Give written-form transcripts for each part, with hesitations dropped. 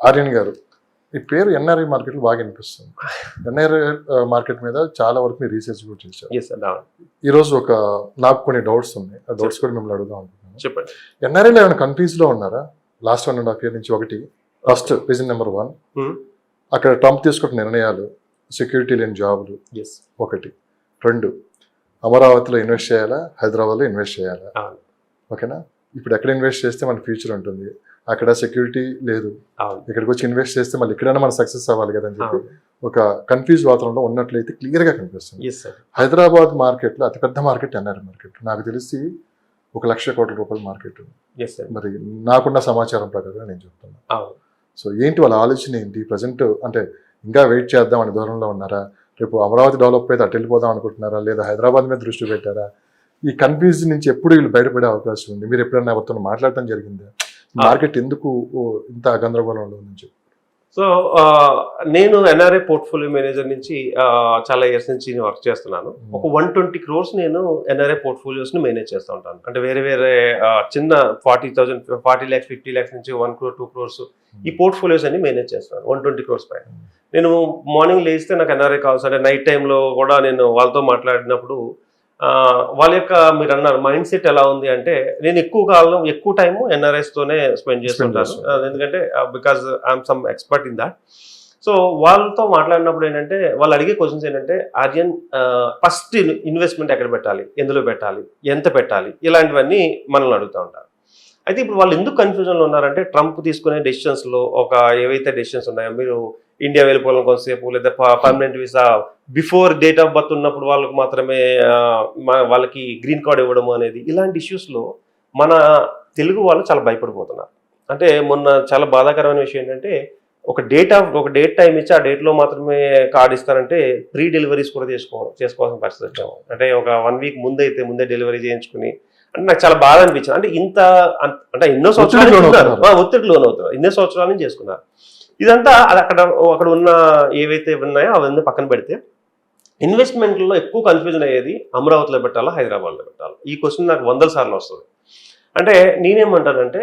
ఆర్యన్ గారు, ఈ పేరు ఎన్ఆర్ఐ మార్కెట్లో బాగా వినిపిస్తుంది. ఎన్ఆర్ఐ మార్కెట్ మీద చాలా వరకు మీరు రీసెర్చ్ కూడా చేశారు. ఈరోజు నాకు కొన్ని డౌట్స్ ఉన్నాయి, ఆ డౌట్స్ కూడా మిమ్మల్ని అడుగుదాం అనుకుంటున్నాను. చెప్పండి. ఎన్ఆర్ఐలో ఏమైనా కన్ఫ్యూజ్లో ఉన్నారా లాస్ట్ 1.5 year నుంచి? ఒకటి ఫస్ట్ రీజన్ నెంబర్ 1, అక్కడ ట్రంప్ తీసుకున్న నిర్ణయాలు, సెక్యూరిటీ లేని జాబులు ఒకటి. 2, అమరావతిలో ఇన్వెస్ట్ చేయాలా, హైదరాబాద్లో ఇన్వెస్ట్ చేయాలా? ఓకేనా? ఇప్పుడు ఎక్కడ ఇన్వెస్ట్ చేస్తే మన ఫ్యూచర్ ఉంటుంది, అక్కడ సెక్యూరిటీ లేదు, ఇక్కడికి వచ్చి ఇన్వెస్ట్ చేస్తే మళ్ళీ ఎక్కడైనా మనం సక్సెస్ అవ్వాలి కదా అని చెప్పి ఒక కన్ఫ్యూజ్ వాతావరణంలో ఉన్నట్లయితే క్లియర్గా కనిపిస్తుంది. హైదరాబాద్ మార్కెట్లో అతిపెద్ద మార్కెట్ ఎన్ఆర్ఐ మార్కెట్, నాకు తెలిసి 1,00,000 కోట్ల రూపాయల మార్కెట్. మరి నాకున్న సమాచారం ప్రకారం నేను చెప్తున్నాను. సో ఏంటి వాళ్ళ ఆలోచన ఏంటి ప్రజెంట్? అంటే ఇంకా వెయిట్ చేద్దాం అనే దూరంలో ఉన్నారా? రేపు అమరావతి డెవలప్ అయితే అటు వెళ్ళిపోదాం అనుకుంటున్నారా, లేదా హైదరాబాద్ మీద దృష్టి పెట్టారా? ఈ కన్ఫ్యూజ్ నుంచి ఎప్పుడు వీళ్ళు బయటపడే అవకాశం ఉంది? మీరు ఎప్పుడైనా ఎవరితో మాట్లాడటం జరిగిందా? మార్కెట్ ఎందుకు ఇంత గందరగోళంలో నుంచి? సో నేను ఎన్ఆర్ఐ పోర్ట్ఫోలియో మేనేజర్ నుంచి చాలా ఇయర్స్ నుంచి వర్క్ చేస్తున్నాను. ఒక 120 crores నేను ఎన్ఆర్ఐ పోర్ట్ఫోలియోస్ని మేనేజ్ చేస్తూ ఉంటాను. అంటే వేరే వేరే చిన్న 40,000, 40 lakhs, 50 lakhs నుంచి 1 crore, 2 crores ఈ పోర్ట్ఫోలియోస్ అన్ని మేనేజ్ చేస్తున్నాను 120 crores పైన. నేను మార్నింగ్ లేస్తే నాకు ఎన్ఆర్ఐ కావాల్సి, అంటే నైట్ టైంలో కూడా నేను వాళ్ళతో మాట్లాడినప్పుడు వాళ్ళ యొక్క మీరు అన్నారు మైండ్ సెట్ ఎలా ఉంది అంటే, నేను ఎక్కువ టైము ఎన్ఆర్ఐస్తోనే స్పెండ్ చేస్తుంటాను. ఎందుకంటే because I'm some expert in that. So వాళ్ళతో మాట్లాడినప్పుడు ఏంటంటే వాళ్ళు అడిగే క్వశ్చన్స్ ఏంటంటే, ఆర్యన్ ఫస్ట్ ఇన్వెస్ట్మెంట్ ఎక్కడ పెట్టాలి, ఎందులో పెట్టాలి, ఎంత పెట్టాలి, ఇలాంటివన్నీ మనల్ని అడుగుతూ ఉంటారు. అయితే ఇప్పుడు వాళ్ళు ఎందుకు కన్ఫ్యూజన్లో ఉన్నారంటే, ట్రంప్ తీసుకునే డెసిషన్స్లో ఏవైతే డెసిషన్స్ ఉన్నాయో, మీరు ఇండియా వెళ్ళిపోవడం కొంతసేపు, లేదా permanent visa before date of birth ఉన్నప్పుడు వాళ్ళకు మాత్రమే వాళ్ళకి గ్రీన్ కార్డ్ ఇవ్వడము అనేది, ఇలాంటి ఇష్యూస్లో మన తెలుగు వాళ్ళు చాలా భయపడిపోతున్నారు. అంటే మొన్న చాలా బాధాకరమైన విషయం ఏంటంటే, ఒక డేట్ టైం ఇచ్చి ఆ డేట్లో మాత్రమే కార్డు ఇస్తారంటే ప్రీ డెలివరీస్ కూడా చేసుకోవాల్సిన పరిస్థితి వచ్చాము. అంటే ఒక 1 week ముందే డెలివరీ చేయించుకుని, అంటే నాకు చాలా బాధ అనిపించింది. అంటే అంటే ఎన్నో సంవత్సరాలు ఒత్తిడి లోనవుతున్నారు, ఎన్నో సంవత్సరాల నుంచి చేసుకున్నారు. ఇదంతా అది అక్కడ ఉన్న ఏవైతే ఉన్నాయో అవన్నీ పక్కన పెడితే, ఇన్వెస్ట్మెంట్లో ఎక్కువ కన్ఫ్యూజన్ అయ్యేది అమరావతిలో పెట్టాలా, హైదరాబాద్లో పెట్టాలా? ఈ క్వశ్చన్ నాకు 100 సార్లు వస్తుంది. అంటే నేనేమంటానంటే,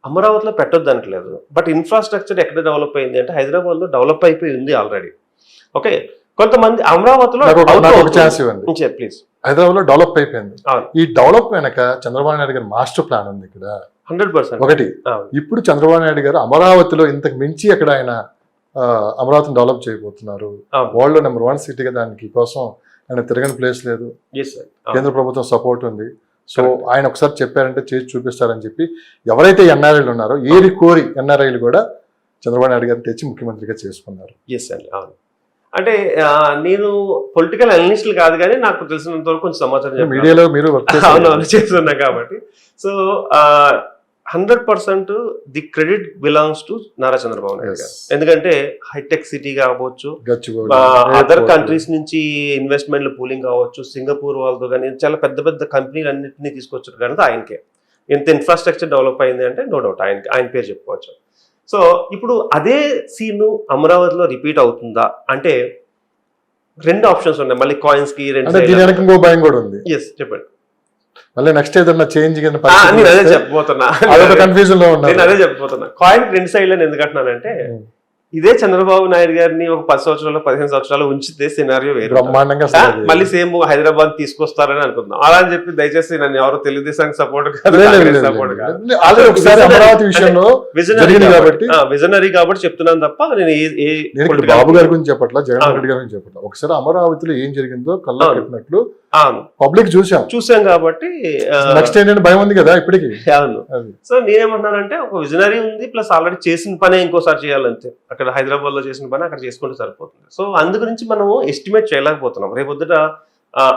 అమరావతిలో పెట్టొద్దు అనట్లేదు, బట్ ఇన్ఫ్రాస్ట్రక్చర్ ఎక్కడ డెవలప్ అయింది అంటే హైదరాబాద్లో డెవలప్ అయిపోయి ఉంది ఆల్రెడీ. ఓకే, కొంతమంది అమరావతిలో ప్లీజ్ హైదరాబాద్లో డెవలప్ అయిపోయింది. ఈ డెవలప్ వెనక చంద్రబాబు నాయుడు గారి మాస్టర్ ప్లాన్ ఉంది ఇక్కడ 100%. ఒకటి, ఇప్పుడు చంద్రబాబు నాయుడు గారు అమరావతిలో ఇంతకు మించి అక్కడ ఆయన అమరావతిని డెవలప్ చేయబోతున్నారు. వరల్డ్ నెంబర్ 1 సిటీగా దానికి కోసం ఆయన తిరగని ప్లేస్ లేదు, కేంద్ర ప్రభుత్వం సపోర్ట్ ఉంది. సో ఆయన ఒకసారి చెప్పారంటే చేసి చూపిస్తారని చెప్పి ఎవరైతే ఎన్ఆర్ఐలు ఉన్నారో ఏరి కోరి ఎన్ఆర్ఐలు కూడా చంద్రబాబు నాయుడు గారిని తెచ్చి ముఖ్యమంత్రిగా చేసుకున్నారు. అంటే నేను పొలిటికల్ అనలిస్టులు కాదు, కానీ నాకు తెలిసినంత వరకు కొంచెం సమాచారం మీడియాలో మీరు చేస్తున్నా కాబట్టి, so 100% the credit belongs to Nara Chandrababu Naidu గారు. ఎందుకంటే హైటెక్ సిటీ కావచ్చు, అదర్ కంట్రీస్ నుంచి ఇన్వెస్ట్మెంట్లు పూలింగ్ కావచ్చు, సింగపూర్ వాళ్ళతో కానీ చాలా పెద్ద పెద్ద కంపెనీలు అన్నింటినీ తీసుకొచ్చారు కానీ ఆయనకే. ఎంత ఇన్ఫ్రాస్ట్రక్చర్ డెవలప్ అయింది అంటే నో డౌట్ ఆయన పేరు చెప్పుకోవచ్చు. సో ఇప్పుడు అదే సీన్ అమరావతిలో రిపీట్ అవుతుందా అంటే 2 ఆప్షన్స్ ఉన్నాయి. మళ్ళీ కాయిన్స్ కి భయం కూడా ఉంది. చెప్పండి. మళ్ళీ నెక్స్ట్ ఏదన్నా చేంజ్ అదే చెప్పబోతున్నా. అదే చెప్పబోతున్నా. కాయిన్ 2 సైడ్లను ఎందుకు అంటున్నానంటే, ఇదే చంద్రబాబు నాయుడు గారిని ఒక 10 సంవత్సరాలు 15 సంవత్సరాలు ఉంచితే సినారియో వేరు, బ్రహ్మాండంగా మళ్ళీ సేమ్ హైదరాబాద్ తీసుకొస్తారని అనుకుందాం. అలా అని చెప్పి దయచేసి నన్ను ఎవరు తెలుగుదేశానికి సపోర్ట్ కాదు, విజనరీ కాబట్టి చెప్తున్నాను తప్ప నేను బాబు గారి గురించి చెప్పట్లా, జగన్ రెడ్డి గారి గురించి చెప్పట్లా. ఒకసారి అమరావతిలో ఏం జరిగిందో కళ్ళ పెట్టినట్లు పబ్లిక్ చూసాం కాబట్టి నెక్స్ట్ ఏంటంటే భయం ఉంది కదా ఇప్పటికి. అవును. సో నేనేమంటున్నానంటే, ఒక విజనరీ ఉంది, ప్లస్ ఆల్రెడీ చేసిన పనే ఇంకోసారి చేయాలంతే. అక్కడ హైదరాబాద్ లో చేసిన పని అక్కడ చేసుకుంటే సరిపోతుంది. సో అందు గురించి మనం ఎస్టిమేట్ చేయలేకపోతున్నాం. రేపొద్దుట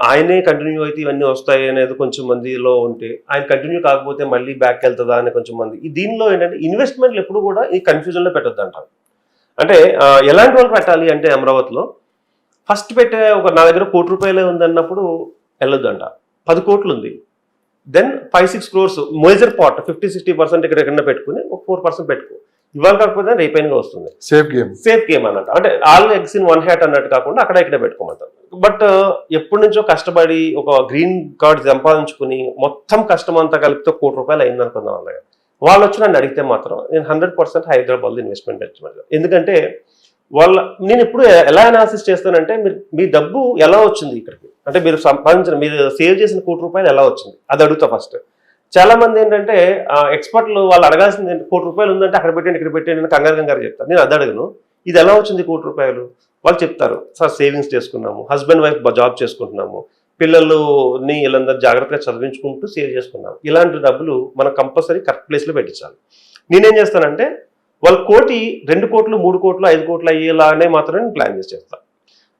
ఆయనే కంటిన్యూ అయితే ఇవన్నీ వస్తాయి అనేది కొంచెం మందిలో ఉంటే, ఆయన కంటిన్యూ కాకపోతే మళ్ళీ బ్యాక్ వెళ్తుందా అని కొంచెం మంది. దీనిలో ఏంటంటే ఇన్వెస్ట్మెంట్లు ఎప్పుడు కూడా ఈ కన్ఫ్యూజన్ లో పెట్టొద్దు అంటారు. అంటే ఎలాంటి వాళ్ళు పెట్టాలి అంటే, అమరావతిలో ఫస్ట్ పెట్టే నా దగ్గర 1 కోటి రూపాయలే ఉందన్నప్పుడు వెళ్ళొద్దంట. 10 కోట్లు ఉంది, దెన్ 5-6 crores మేజర్ పార్ట్ 50-60% ఇక్కడ ఎక్కడైనా పెట్టుకుని ఒక 4% పెట్టుకో. ఇవాళ కాకపోతే రేపైనగా వస్తుంది. సేఫ్ గేమ్ అన్నట్టు. అంటే all eggs in one hat అన్నట్టు కాకుండా అక్కడ ఇక్కడ పెట్టుకోమంటారు. బట్ ఎప్పటి నుంచో కష్టపడి ఒక గ్రీన్ కార్డ్ సంపాదించుకుని మొత్తం కష్టం అంతా కలిపితే 1 కోటి రూపాయలు అయింది అనుకుందాం. అలాగే వాళ్ళు వచ్చి నన్ను అడిగితే మాత్రం నేను 100% హైదరాబాద్లో ఇన్వెస్ట్మెంట్ పెట్టమని. ఎందుకంటే నేను ఎప్పుడు ఎలా అనాలిసిస్ చేస్తానంటే మీ డబ్బు ఎలా వచ్చింది ఇక్కడికి, అంటే మీరు సేవ్ చేసిన ₹1,00,00,000 ఎలా వచ్చింది అది అడుగుతా ఫస్ట్. చాలా మంది ఏంటంటే ఎక్స్పర్ట్లు వాళ్ళు అడగాల్సింది ₹1,00,00,000 ఉందంటే అక్కడ పెట్టండి ఇక్కడ పెట్టండి అని కంగారు చెప్తారు. నేను అది అడగను, ఇది ఎలా వచ్చింది ₹1,00,00,000 వాళ్ళు చెప్తారు. సార్ సేవింగ్స్ చేసుకున్నాము, హస్బెండ్ వైఫ్ జాబ్ చేసుకుంటున్నాము, పిల్లలని వీళ్ళందరూ జాగ్రత్తగా చదివించుకుంటూ సేవ్ చేసుకున్నాము. ఇలాంటి డబ్బులు మనం కంపల్సరీ కరెక్ట్ ప్లేస్లో పెట్టించాలి. నేనేం చేస్తానంటే వాళ్ళ 1,00,00,000, 2,00,00,000, 3,00,00,000, 5,00,00,000 అయ్యేలానే మాత్రమే నేను ప్లాన్ చేసి చేస్తాను.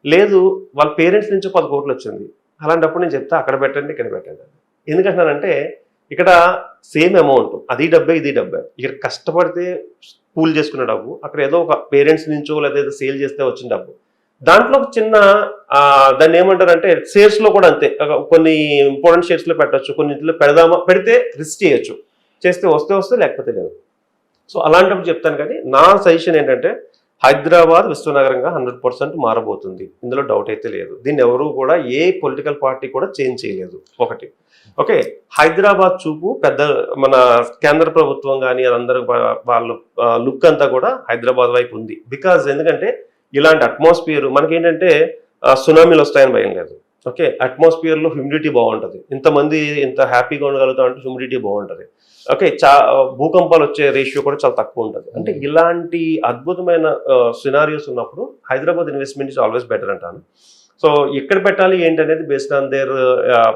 లేదు వాళ్ళ పేరెంట్స్ నుంచి 10,00,00,000 వచ్చింది, అలాంటప్పుడు నేను చెప్తా అక్కడ పెట్టండి ఇక్కడ పెట్టండి. ఎందుకంటున్నానంటే ఇక్కడ సేమ్ అమౌంట్, అది డబ్బే ఇది డబ్బే. ఇక్కడ కష్టపడితే పూల్ చేసుకున్న డబ్బు, అక్కడ ఏదో ఒక పేరెంట్స్ నుంచో లేదా ఏదో సేల్ చేస్తే వచ్చిన డబ్బు. దాంట్లో ఒక చిన్న దాన్ని ఏమంటారంటే షేర్స్లో కూడా అంతే, కొన్ని ఇంపార్టెంట్ షేర్స్లో పెట్టచ్చు, కొన్ని ఇంట్లో పెడితే రిస్క్ చేయొచ్చు, చేస్తే వస్తే లేకపోతే లేదు. సో అలాంటప్పుడు చెప్తాను. కానీ నా సజెషన్ ఏంటంటే హైదరాబాద్ విశ్వనగరంగా 100% మారబోతుంది, ఇందులో డౌట్ అయితే లేదు. దీన్ని ఎవరు కూడా ఏ పొలిటికల్ పార్టీ కూడా చేంజ్ చేయలేదు. ఒకటి ఓకే, హైదరాబాద్ చూపు పెద్ద మన కేంద్ర ప్రభుత్వం కానీ అందరూ వాళ్ళు లుక్ అంతా కూడా హైదరాబాద్ వైపు ఉంది. బికాజ్ ఎందుకంటే ఇలాంటి అట్మాస్ఫియర్ మనకేంటంటే సునామీలు వస్తాయని భయం లేదు. ఓకే, అట్మాస్ఫియర్లో హ్యూమిడిటీ బాగుంటుంది, ఇంతమంది ఇంత హ్యాపీగా ఉండగలుగుతాం అంటే హ్యూమిడిటీ బాగుంటుంది. ఓకే, భూకంపాలు వచ్చే రేషియో కూడా చాలా తక్కువ ఉంటుంది. అంటే ఇలాంటి అద్భుతమైన సినారియోస్ ఉన్నప్పుడు Hyderabad investment is always better అంటాను. సో ఎక్కడ పెట్టాలి ఏంటనేది బేస్డ్ ఆన్ దేర్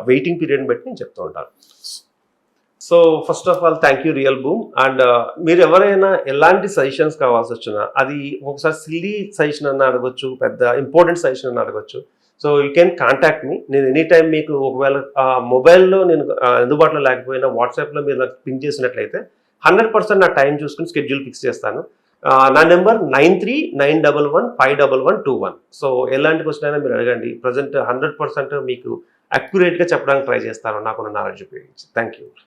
వెయిటింగ్ పీరియడ్ని బట్టి నేను చెప్తూ ఉంటాను. So first of all thank you real boom. And మీరు ఎవరైనా ఎలాంటి సజెషన్స్ కావాల్సి వచ్చినా, అది ఒకసారి సిల్లీ సజెషన్ అన్న అడగొచ్చు, పెద్ద ఇంపార్టెంట్ సజెషన్ అన్న అడగొచ్చు. So you can contact me. నేను ఎనీ టైం మీకు ఒకవేళ మొబైల్లో నేను అందుబాటులో లేకపోయినా వాట్సాప్లో మీరు నాకు పింక్ చేసినట్లయితే 100% నా టైం చూసుకుని స్కెడ్యూల్ ఫిక్స్ చేస్తాను. నా నెంబర్ 9391151121. సో ఎలాంటి క్వశ్చన్ అయినా మీరు అడగండి. ప్రజెంట్ 100% మీకు అక్యురేట్గా చెప్పడానికి ట్రై చేస్తాను నాకున్న నాలెడ్జ్ ఉపయోగించి. Thank you.